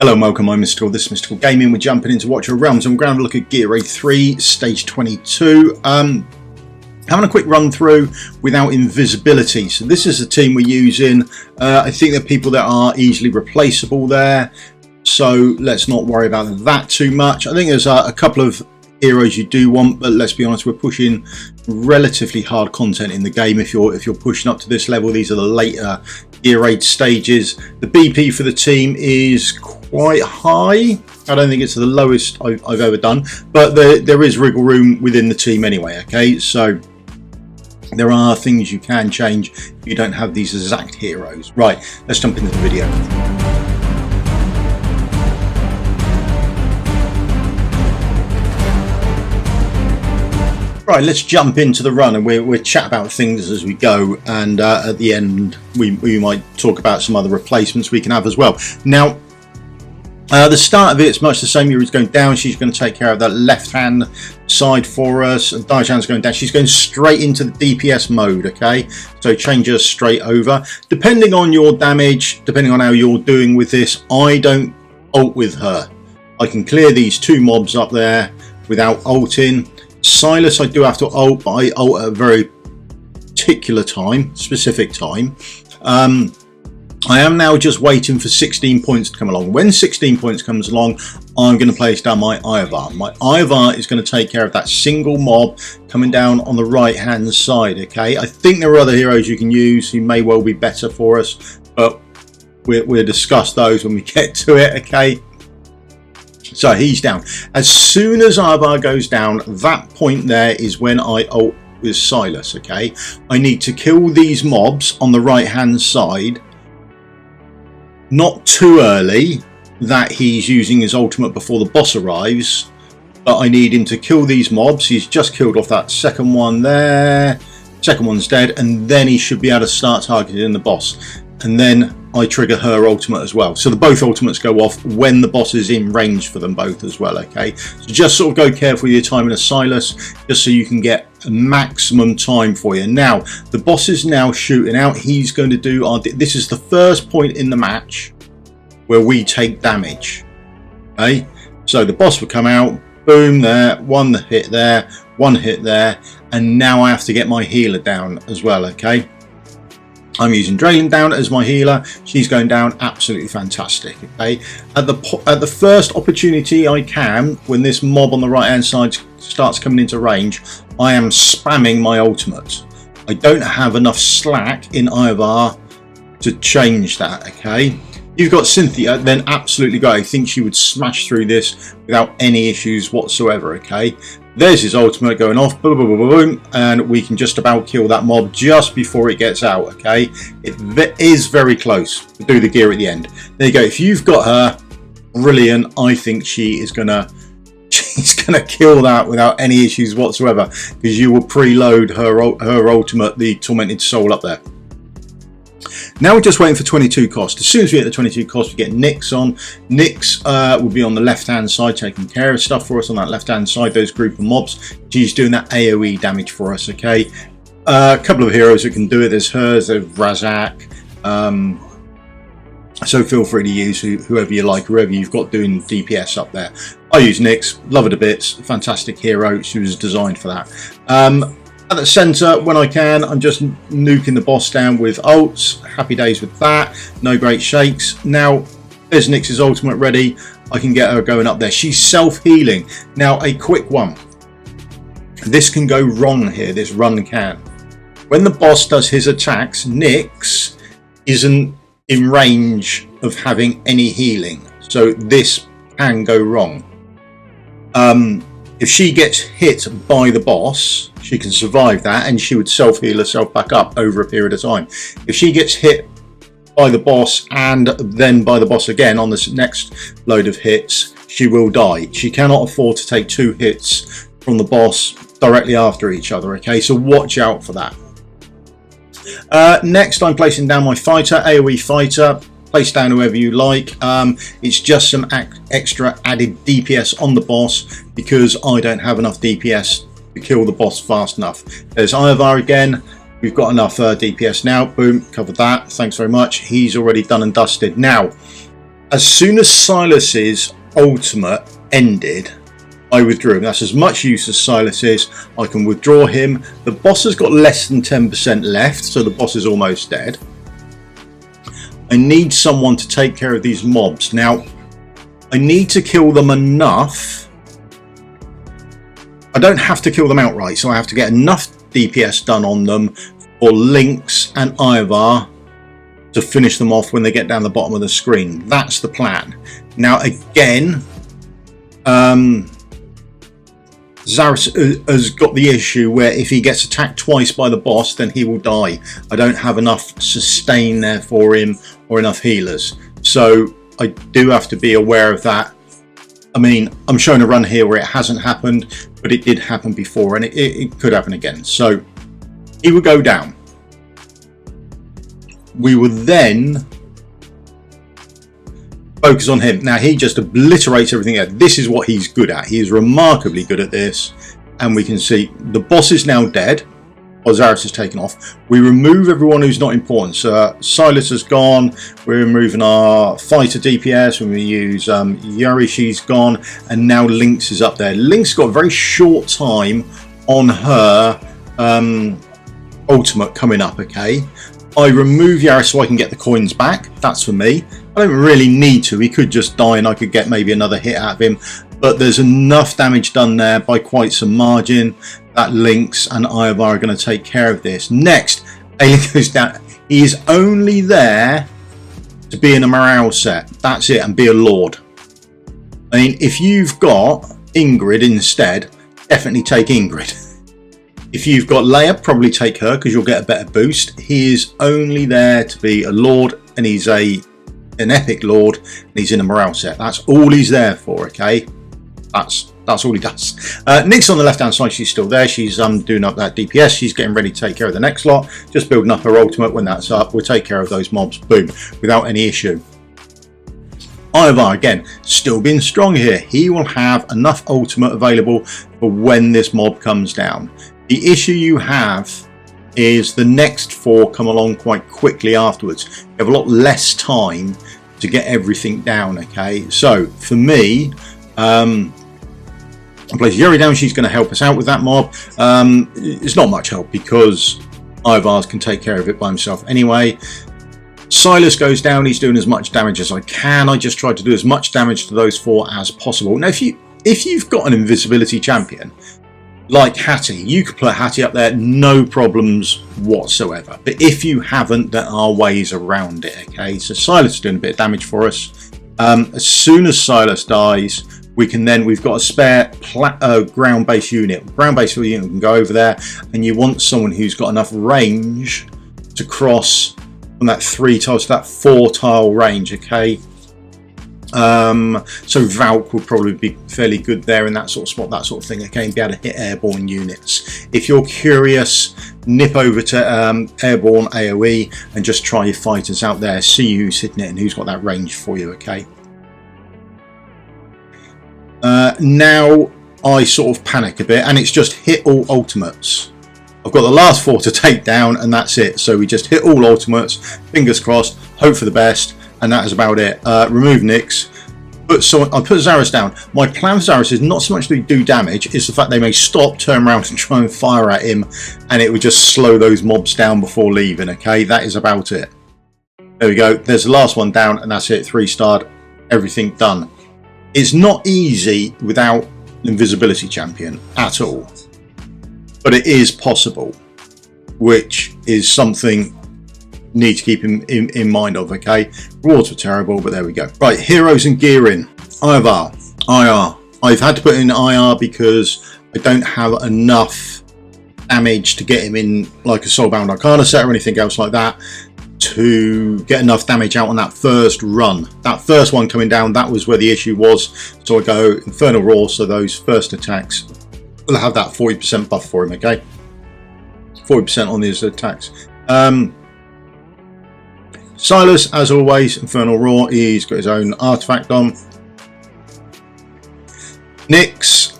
Hello and welcome, I'm Misstical. This is Misstical Gaming. We're jumping into Watcher of Realms and we're going to look at GR3 stage 22. Having a quick run through without invisibility. So this is the team we're using. I think there are people that are easily replaceable there, so let's not worry about that too much. I think there's a couple of heroes you do want, but let's be honest, we're pushing relatively hard content in the game. If you're pushing up to this level, these are the later GR8 stages. The BP for the team is quite high. I don't think it's the lowest I've ever done, but there is wriggle room within the team anyway. Okay, so there are things you can change if you don't have these exact heroes. Right, let's jump into the video. Right, let's jump into the run and we'll chat about things as we go, and at the end we might talk about some other replacements we can have as well. Now, the start of it's much the same. Yuri's going down. She's going to take care of that left hand side for us. Daishan's going down. She's going straight into the DPS mode. Okay, so change her straight over. Depending on your damage, depending on how you're doing with this, I don't ult with her. I can clear these two mobs up there without ulting. Silas I do have to ult, but I ult at a very particular time, specific time. I am now just waiting for 16 points to come along. When 16 points comes along, I'm going to place down my Ivar. My Ivar is going to take care of that single mob coming down on the right hand side. Okay, I think there are other heroes you can use who may well be better for us, but we'll discuss those when we get to it. Okay, so he's down. As soon as Ivar goes down, that point there is when I ult with Silas. Okay, I need to kill these mobs on the right hand side, not too early that he's using his ultimate before the boss arrives, but I need him to kill these mobs. He's just killed off that second one there, second one's dead, and then he should be able to start targeting the boss, and then I trigger her ultimate as well. So the both ultimates go off when the boss is in range for them both as well. Okay, so just sort of go careful with your timing of Silas, just so you can get a maximum time for you. Now the boss is now shooting out. He's going to do this is the first point in the match where we take damage. Okay, so the boss will come out, boom, there, one hit there, one hit there, and now I have to get my healer down as well. Okay, I'm using Draylen down as my healer. She's going down absolutely fantastic. Okay, at the first opportunity I can, when this mob on the right hand side starts coming into range, I am spamming my ultimate. I don't have enough slack in Ivar to change that. Okay, you've got Cynthia, then absolutely go. I think she would smash through this without any issues whatsoever. Okay, there's his ultimate going off, boom, boom, boom, boom, and we can just about kill that mob just before it gets out. Okay, it is very close to do the gear at the end. There you go. If you've got her, brilliant. I think she's gonna kill that without any issues whatsoever, because you will preload her ultimate, the Tormented Soul, up there. Now we're just waiting for 22 cost. As soon as we get the 22 cost, we get Nyx on. Nyx will be on the left hand side taking care of stuff for us on that left hand side, those group of mobs. She's doing that AoE damage for us. Okay, a couple of heroes that can do it. There's hers, there's Razak, so feel free to use whoever you like, whoever you've got doing DPS up there. I use Nyx, love her to bits, fantastic hero. She was designed for that. At the centre, when I can, I'm just nuking the boss down with ults. Happy days with that. No great shakes. Now, there's Nyx's ultimate ready. I can get her going up there. She's self-healing. Now, a quick one. This can go wrong here. This run can. When the boss does his attacks, Nyx isn't in range of having any healing. So this can go wrong. If she gets hit by the boss, she can survive that and she would self-heal herself back up over a period of time. If she gets hit by the boss and then by the boss again on this next load of hits, she will die. She cannot afford to take two hits from the boss directly after each other. Okay, so watch out for that. Next, I'm placing down my fighter, AoE fighter. Place down whoever you like. It's just some extra added DPS on the boss because I don't have enough DPS to kill the boss fast enough. There's Ivar again. We've got enough DPS now. Boom, covered that. Thanks very much. He's already done and dusted. Now, As soon as Silas's ultimate ended, I withdrew him. That's as much use as Silas is. I can withdraw him. The boss has got less than 10% left, so the boss is almost dead. I need someone to take care of these mobs. Now, I need to kill them enough. I don't have to kill them outright, so I have to get enough DPS done on them for Lynx and Ivar to finish them off when they get down the bottom of the screen. That's the plan. Now, again, Zarus has got the issue where if he gets attacked twice by the boss, then he will die. I don't have enough sustain there for him or enough healers. So I do have to be aware of that. I mean, I'm showing a run here where it hasn't happened, but it did happen before, and it could happen again. So he would go down. We would then focus on him. Now, he just obliterates everything else. This is what he's good at. He is remarkably good at this. And we can see the boss is now dead. Or Zarus is taken off. We remove everyone who's not important. So Silas has gone. We're removing our fighter DPS. When we use Yuri, she's gone. And now Lynx is up there. Lynx got a very short time on her ultimate coming up, okay? I remove Yara so I can get the coins back. That's for me. I don't really need to. He could just die and I could get maybe another hit out of him. But there's enough damage done there by quite some margin that Lynx and Ivar are going to take care of this. Next, Alien goes down. He is only there to be in a morale set. That's it, and be a lord. I mean, if you've got Ingrid instead, definitely take Ingrid. If you've got Leia, probably take her because you'll get a better boost. He is only there to be a lord, and he's an epic lord, and he's in a morale set. That's all he's there for, okay? That's all he does. Nyx on the left hand side, she's still there. She's doing up that DPS. She's getting ready to take care of the next lot. Just building up her ultimate. When that's up, we'll take care of those mobs, boom, without any issue. Ivar, again, still being strong here. He will have enough ultimate available for when this mob comes down. The issue you have is the next 4 come along quite quickly afterwards. You have a lot less time to get everything down, okay? So, for me, I place Yuri down. She's going to help us out with that mob. It's not much help because Ivar's can take care of it by himself anyway. Silas goes down. He's doing as much damage as I can. I just try to do as much damage to those 4 as possible. Now, if you've got an invisibility champion like Hattie, you could put Hattie up there, no problems whatsoever. But if you haven't, there are ways around it. Okay, so Silas is doing a bit of damage for us. As soon as Silas dies, we've got a spare ground-based unit. Ground-based unit can go over there, and you want someone who's got enough range to cross from that 3 tiles to that 4 tile range, okay? So Valk would probably be fairly good there in that sort of spot, that sort of thing, okay, and be able to hit airborne units. If you're curious, nip over to airborne AoE and just try your fighters out there, see who's hitting it and who's got that range for you, okay? Now I sort of panic a bit, and it's just hit all ultimates. I've got the last 4 to take down, and that's it. So we just hit all ultimates, fingers crossed, hope for the best, and that is about it. Remove Nyx. I'll put Zarus down. My plan for Zarus is not so much to do damage, it's the fact they may stop, turn around and try and fire at him, and it would just slow those mobs down before leaving, okay? That is about it. There we go. There's the last one down, and that's it. 3-starred. Everything done. It's not easy without Invisibility champion at all, but it is possible, which is something you need to keep in mind of, okay? Rewards were terrible, but there we go. Right, heroes and gearing. IR. I've had to put in IR because I don't have enough damage to get him in like a Soulbound Arcana set or anything else like that to get enough damage out on that first run. That first one coming down, that was where the issue was. So I go Infernal Roar, so those first attacks will have that 40% buff for him, okay? 40% on these attacks. Silas, as always, Infernal Roar, he's got his own artifact on. Nyx,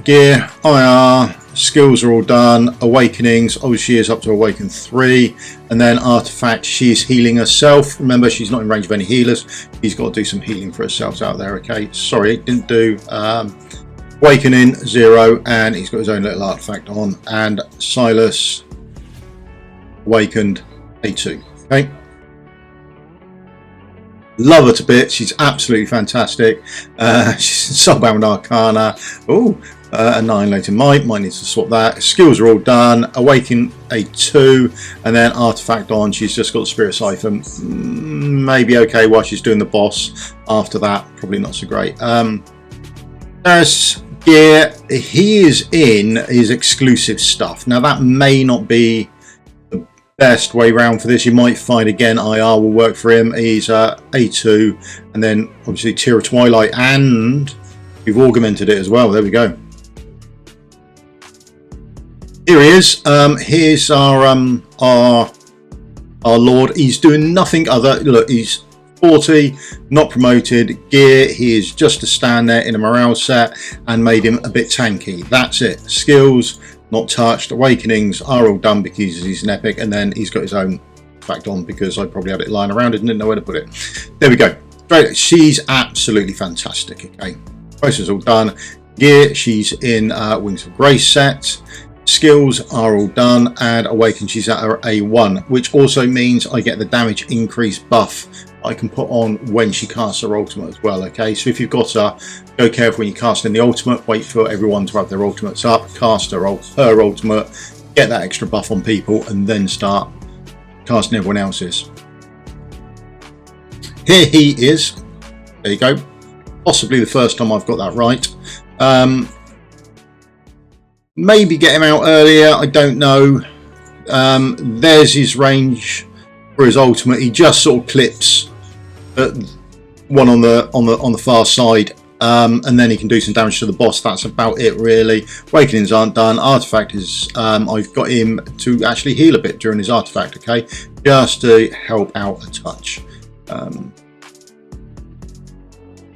gear, IR, skills are all done. Awakenings, oh, she is up to awaken 3. And then artifact, she's healing herself. Remember, she's not in range of any healers. She's got to do some healing for herself out there. Okay, sorry, didn't do awakening 0, and he's got his own little artifact on. And Silas awakened A2. Okay, love her to bits. She's absolutely fantastic. She's Soulbound Arcana. Oh, Annihilating Might need to swap that. Skills are all done. Awaken A2, and then artifact on. She's just got the Spirit Siphon. Maybe okay while she's doing the boss. After that, probably not so great. There's Gear. He is in his exclusive stuff. Now that may not be the best way round for this. You might find again IR will work for him. He's A2, and then obviously Tear of Twilight, and we've augmented it as well. There we go. Here he is. Here's our Lord. He's doing nothing other. Look, he's 40, not promoted. Gear, he is just to stand there in a morale set and made him a bit tanky. That's it. Skills, not touched. Awakenings are all done because he's an epic, and then he's got his own fact on because I probably had it lying around and didn't know where to put it. There we go. Great. She's absolutely fantastic. Okay, process all done. Gear, she's in Wings of Grace set. Skills are all done, and awaken, she's at her A1, which also means I get the damage increase buff I can put on when she casts her ultimate as well. Okay, so if you've got her, go careful when you cast in the ultimate. Wait for everyone to have their ultimates up, cast her ultimate, get that extra buff on people, and then start casting everyone else's. Here he is. There you go. Possibly the first time I've got that right. Maybe get him out earlier, I don't know. There's his range for his ultimate. He just sort of clips one on the far side, and then he can do some damage to the boss. That's about it really. Awakenings aren't done. Artifact is I've got him to actually heal a bit during his artifact, okay, just to help out a touch.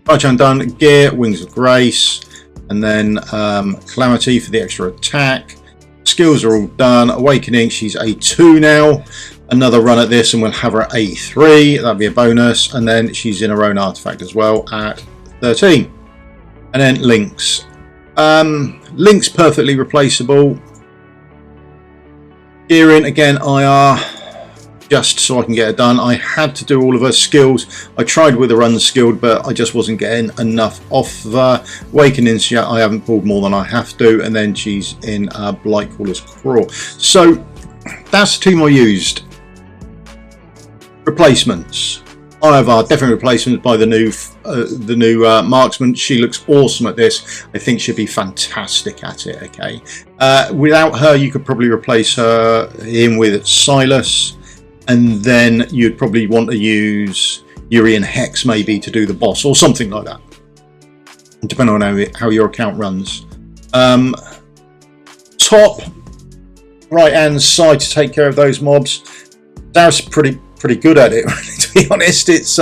Crutch undone. Gear, Wings of Grace, and then Calamity for the extra attack. Skills are all done. Awakening, she's A2 now. Another run at this and we'll have her A3. That'll be a bonus. And then she's in her own artifact as well at 13. And then Lynx. Lynx perfectly replaceable. Gearing again IR, just so I can get it done. I had to do all of her skills. I tried with her unskilled, but I just wasn't getting enough off the Awakening. I haven't pulled more than I have to, and then she's in Blightcrawler's Crawl. So that's the team I used. Replacements. I have definitely replacements by the new marksman. She looks awesome at this. I think she'd be fantastic at it. Okay, without her, you could probably replace him with Silas. And then you'd probably want to use Yuri and Hex maybe to do the boss or something like that, depending on how your account runs. Top right hand side to take care of those mobs. That's pretty good at it, really, to be honest. It's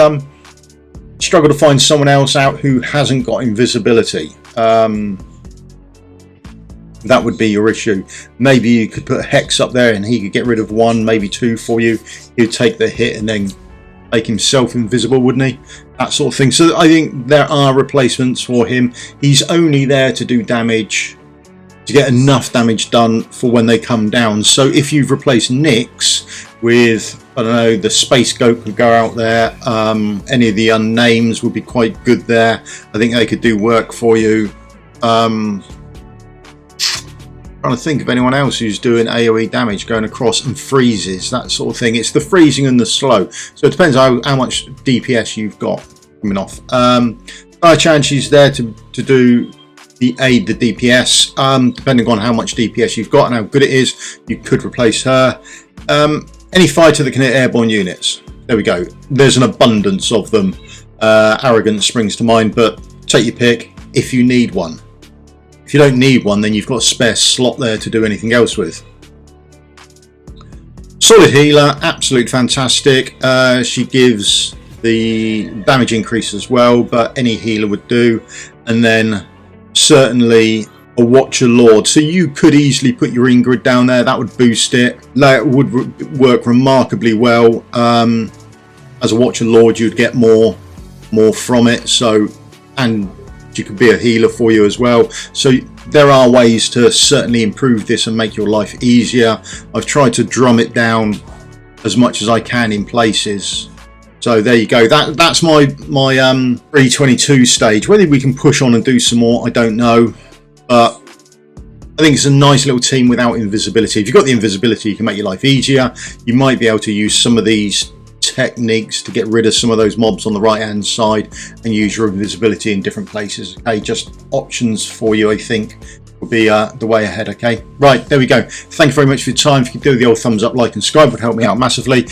struggle to find someone else out who hasn't got invisibility. That would be your issue. Maybe you could put a Hex up there and he could get rid of 1, maybe 2 for you. He'd take the hit and then make himself invisible, wouldn't he? That sort of thing. So I think there are replacements for him. He's only there to do damage, to get enough damage done for when they come down. So if you've replaced Nyx with, I don't know, the Space Goat could go out there. Any of the unnames would be quite good there. I think they could do work for you. Trying to think of anyone else who's doing AoE damage going across and freezes, that sort of thing. It's the freezing and the slow, so it depends how much DPS you've got coming off. By chance she's there to do the aid the DPS, depending on how much DPS you've got and how good it is. You could replace her. Any fighter that can hit airborne units, there we go. There's an abundance of them. Arrogance springs to mind, but take your pick if you need one. If you don't need one, then you've got a spare slot there to do anything else with. Solid healer, absolute fantastic. She gives the damage increase as well, but any healer would do. And then certainly a Watcher Lord. So you could easily put your Ingrid down there. That would boost it. That would work remarkably well. As a Watcher Lord, you'd get more from it. So, and you could be a healer for you as well. So there are ways to certainly improve this and make your life easier. I've tried to drum it down as much as I can in places. So there you go. That's my GR3-22 stage. Whether we can push on and do some more, I don't know. But I think it's a nice little team without invisibility. If you've got the invisibility, you can make your life easier. You might be able to use some of these techniques to get rid of some of those mobs on the right hand side and use your invisibility in different places. Okay, just options for you, I think, will be the way ahead. Okay, right, there we go. Thank you very much for your time. If you could do the old thumbs up, like and subscribe, would help me out massively.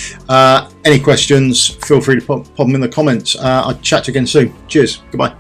Any questions, feel free to pop them in the comments. I'll chat to you again soon. Cheers, goodbye.